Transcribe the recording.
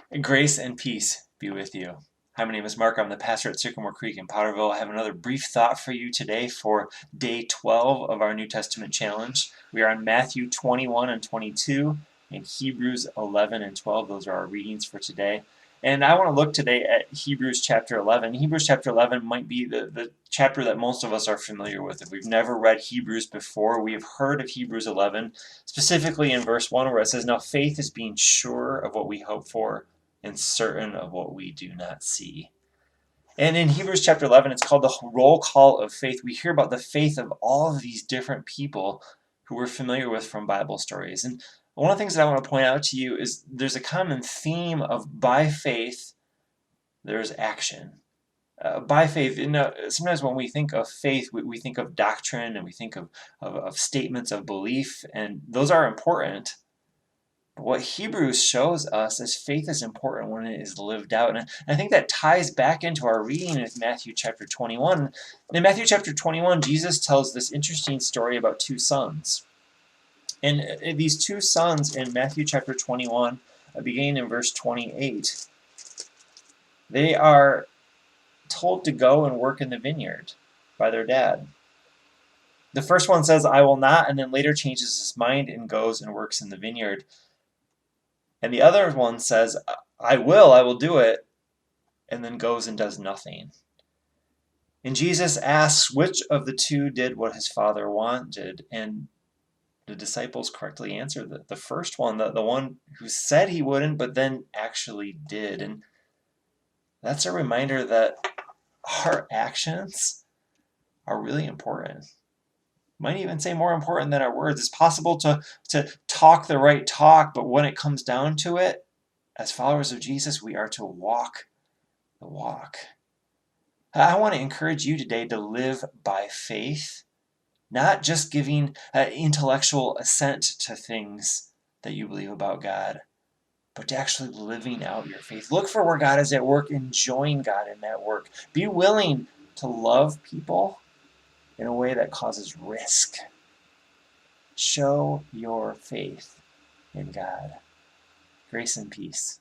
Grace and peace be with you. Hi, my name is Mark. I'm the pastor at Sycamore Creek in Powderville. I have another brief thought for you today for day 12 of our New Testament challenge. We are on Matthew 21 and 22 and Hebrews 11 and 12. Those are our readings for today. And I want to look today at Hebrews chapter 11. Hebrews chapter 11 might be the chapter that most of us are familiar with. If we've never read Hebrews before, we have heard of Hebrews 11, specifically in verse 1 where it says, "Now faith is being sure of what we hope for, and certain of what we do not see." And in Hebrews chapter 11, it's called the roll call of faith. We hear about the faith of all of these different people who we're familiar with from Bible stories. And one of the things that I want to point out to you is there's a common theme of by faith, there's action. By faith, sometimes when we think of faith, we think of doctrine and we think of statements of belief, and those are important. What Hebrews shows us is faith is important when it is lived out. And I think that ties back into our reading with Matthew chapter 21. In Matthew chapter 21, Jesus tells this interesting story about two sons. And these two sons in Matthew chapter 21, beginning in verse 28, they are told to go and work in the vineyard by their dad. The first one says, "I will not," and then later changes his mind and goes and works in the vineyard. And the other one says, I will do it," and then goes and does nothing. And Jesus asks which of the two did what his father wanted, and the disciples correctly answer the first one, the one who said he wouldn't, but then actually did. And that's a reminder that our actions are really important. Might even say more important than our words. It's possible to talk the right talk, but when it comes down to it, as followers of Jesus, we are to walk the walk. I want to encourage you today to live by faith, not just giving intellectual assent to things that you believe about God, but to actually living out your faith. Look for where God is at work, enjoying God in that work. Be willing to love people in a way that causes risk. Show your faith in God. Grace and peace.